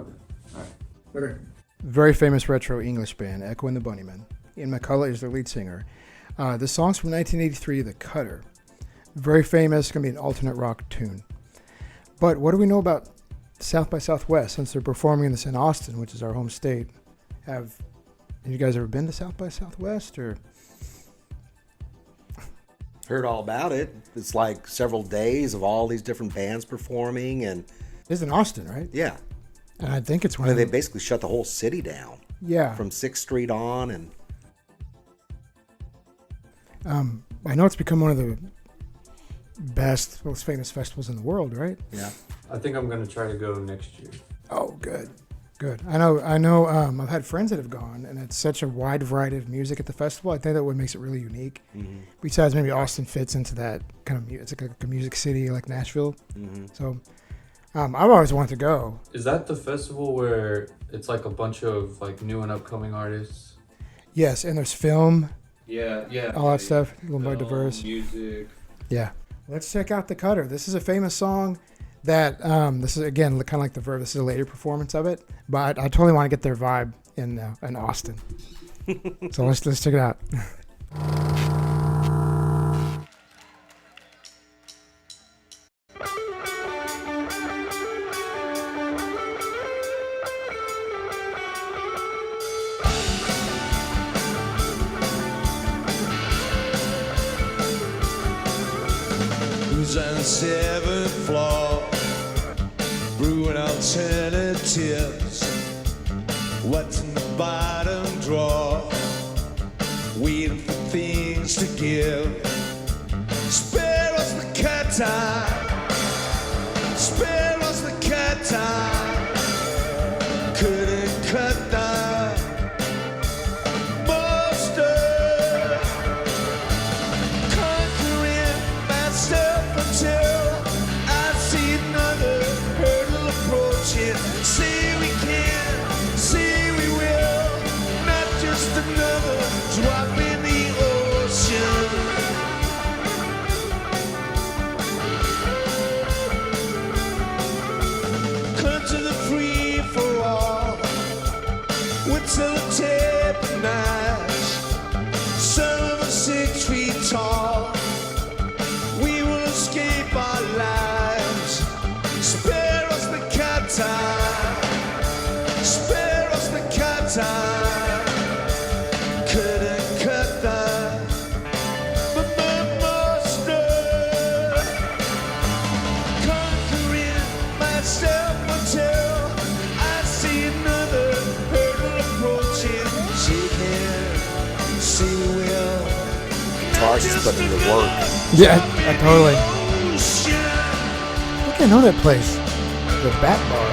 Okay. All right. Okay. Very famous retro English band, Echo and the Bunnymen. Ian McCullough is their lead singer. This song's from 1983, The Cutter. Very famous, going to be an alternate rock tune. But what do we know about South by Southwest, since they're performing this in Austin, which is our home state? Have you guys ever been to South by Southwest, or? Heard all about it. It's like several days of all these different bands performing, and It's in Austin, right? yeah, And I think it's I one mean, of they the, basically shut the whole city down yeah. from 6th Street on, and I know it's become one of the best, most famous festivals in the world, right? yeah. I think I'm gonna try to go next year. Oh, good. I know. I've had friends that have gone, and it's such a wide variety of music at the festival. I think that what makes it really unique. Mm-hmm. Besides, maybe Austin fits into that kind of. It's like a music city, like Nashville. Mm-hmm. So, I've always wanted to go. Is that the festival where it's like a bunch of like new and upcoming artists? Yes, and there's film, Yeah. all that stuff, a little more diverse. Music. Yeah. Let's check out The Cutter. This is a famous song that, this is, again, kind of like The Verve. This is a later performance of it, but I totally want to get their vibe in Austin. So let's check it out. Who's on the 7th floor, brewing alternatives? What's in the bottom drawer, waiting for things to give? Spare us the cat time, spare us the cat time. Couldn't cut the mustard, conquering myself until I see another hurdle approaching. Say we can, say we will, not just another drop in the ocean. Come to the free for all with sellotape and knives. Some of us 6 feet tall. We will escape our lives. Spare us the cat time. Spare us the cat time. Couldn't cut the mustard. Conquering myself until I see another hurdle approaching. She can, she will. Tarsh is putting in the work. Yeah, totally. I think I know that place. The Bat Bar.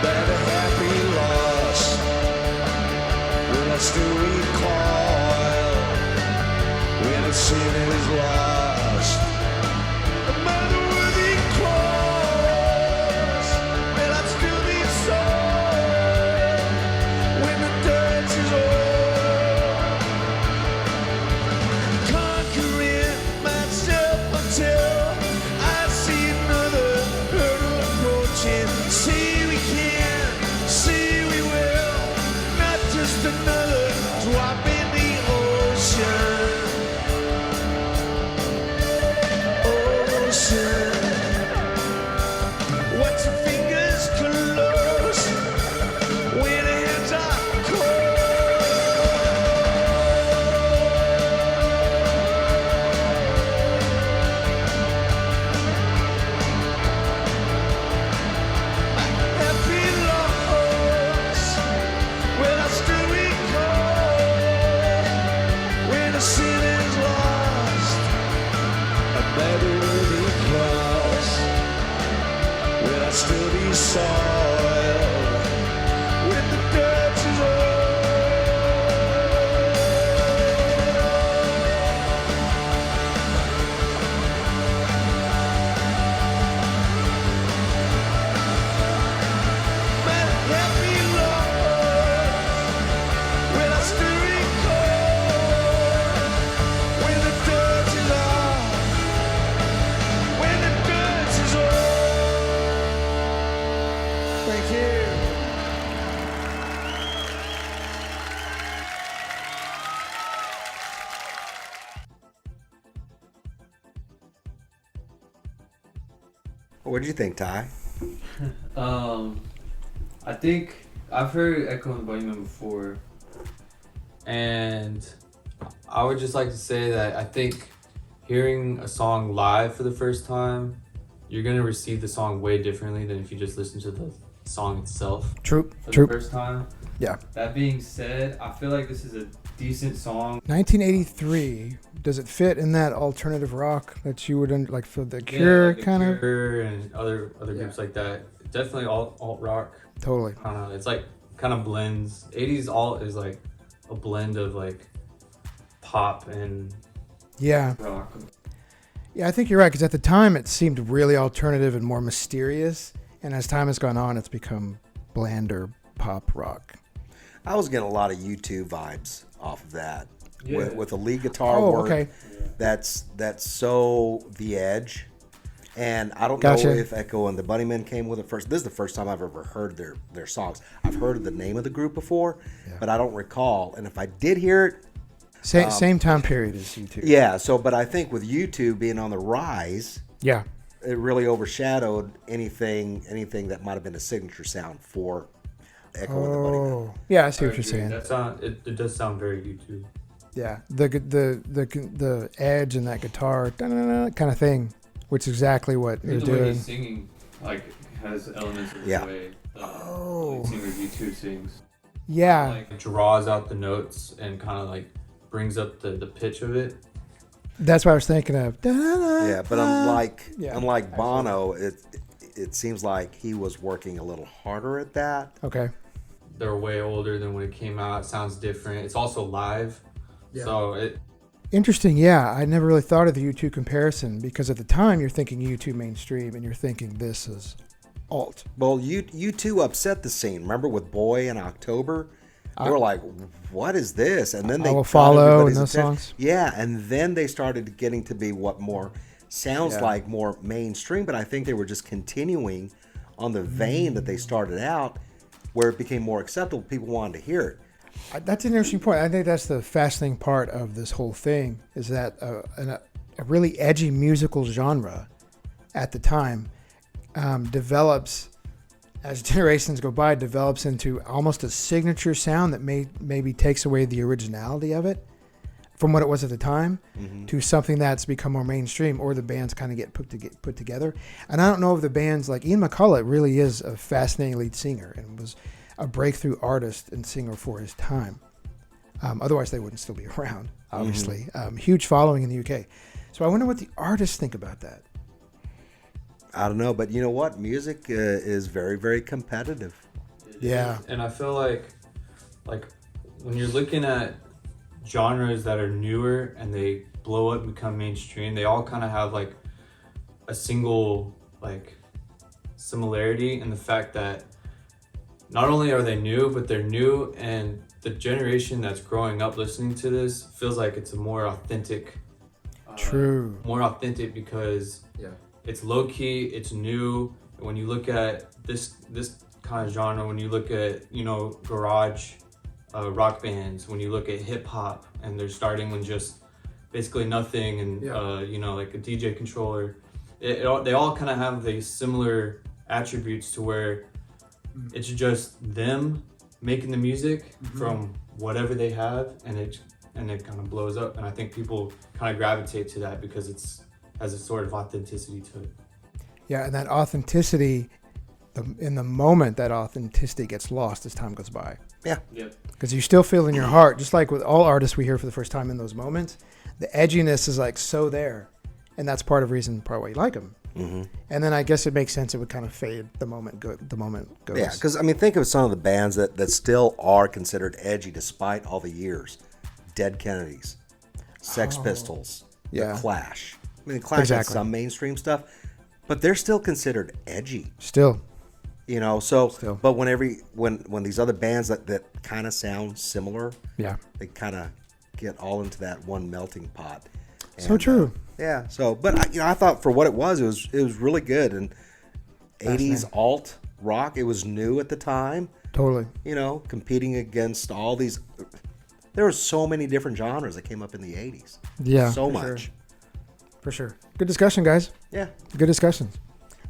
But a happy loss will I still recoil when a sin is lost. A mother-worthy cause will I still be sold when the dirt is old. Conquering myself until I see another hurdle approaching. See we can, see we will, not just another drop in the ocean. Ocean. Watch your fingers close when the hands are cold. Happy loss when I still recall when the sin is lost. A better worthy cross will I still be soiled when the dirt is old. My Thank you. What did you think, Ty? I think I've heard Echo the Bunnymen before, and I would just like to say that I think hearing a song live for the first time, you're gonna receive the song way differently than if you just listen to the song itself True. for True. the first time. Yeah. That being said, I feel like this is a decent song. 1983. Does it fit in that alternative rock that you would like for the Cure like The kind of? Cure and other groups like that. Definitely alt rock. Totally. I don't know. It's like kind of blends. 80s alt is like a blend of like pop and Yeah. rock. Yeah, I think you're right because at the time it seemed really alternative and more mysterious, and as time has gone on, it's become blander pop rock. I was getting a lot of U2 vibes off of that. Yeah. With the lead guitar Oh, work. okay. That's so The Edge. And I don't Gotcha. know if Echo and the Bunnymen came with it first. This is the first time I've ever heard their songs. I've heard of the name of the group before, but I don't recall. And if I did hear it, Same time period as you two. yeah. So, but I think with U2 being on the rise, Yeah. it really overshadowed anything that might have been a signature sound for Echo and the Bunnymen. Oh, yeah. I see what you're agree. saying. That sound it does sound very YouTube. Yeah, the edge and that guitar kind of thing, which is exactly what they're The way doing. he's singing like has elements of the Yeah. way Oh. lead singer U2 sings. Yeah, Like draws out the notes and kind of like brings up the pitch of it. that's what I was thinking of. Yeah, but Yeah, unlike Bono, it seems like he was working a little harder at that. Okay. They're way older than when it came out. It sounds different. It's also live. So it Interesting. Yeah, I never really thought of the U2 comparison because at the time you're thinking U2 mainstream and you're thinking this is alt. Well, U2 upset the scene. Remember with Boy in October? They were like, "What is this?" And then they I Will got Follow everybody's and those attention. songs. Yeah, and then they started getting to be what more sounds Yeah. like more mainstream. But I think they were just continuing on the vein that they started out, where it became more acceptable. People wanted to hear it. That's an interesting point. I think that's the fascinating part of this whole thing is that a really edgy musical genre at the time develops, as generations go by, develops into almost a signature sound that maybe takes away the originality of it from what it was at the time to something that's become more mainstream, or the bands kind of get put together. And I don't know if the bands like Ian McCulloch really is a fascinating lead singer and was a breakthrough artist and singer for his time. Otherwise, they wouldn't still be around, obviously. Huge following in the UK. So I wonder what the artists think about that. I don't know, but you know what? Music is very, very competitive. Yeah. And I feel like when you're looking at genres that are newer and they blow up and become mainstream, they all kind of have like a single like similarity in the fact that not only are they new, but they're new, and the generation that's growing up listening to this feels like it's a more authentic. True. More authentic because it's low key, it's new. And when you look at this kind of genre, when you look at garage rock bands, when you look at hip hop, and they're starting with just basically nothing, and like a DJ controller, they all kind of have these similar attributes to where it's just them making the music from whatever they have, and it kind of blows up. And I think people kind of gravitate to that because it has a sort of authenticity to it. Yeah, and that authenticity, in the moment, that authenticity gets lost as time goes by. Yeah. Because you still feel in your heart, just like with all artists we hear for the first time in those moments, the edginess is like so there. And that's part why you like them. And then I guess it makes sense it would kind of fade the moment goes. Yeah, because I mean, think of some of the bands that still are considered edgy despite all the years. Dead Kennedys, Sex Pistols, yeah. The Clash. I mean, the Clash had some mainstream stuff, but they're still considered edgy. Still. So but when these other bands that kind of sound similar, Yeah. they kind of get all into that one melting pot. So true. Yeah. So, but I thought for what it was really good. And 80s alt rock. It was new at the time. Totally. You know, competing against all these. There were so many different genres that came up in the 80s. Yeah. So for much. Sure. For sure. Good discussion, guys. Yeah. Good discussions.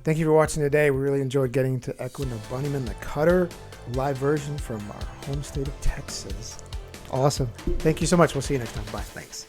Thank you for watching today. We really enjoyed getting to Echo and the Bunnymen, the Cutter, live version from our home state of Texas. Awesome. Thank you so much. We'll see you next time. Bye. Thanks.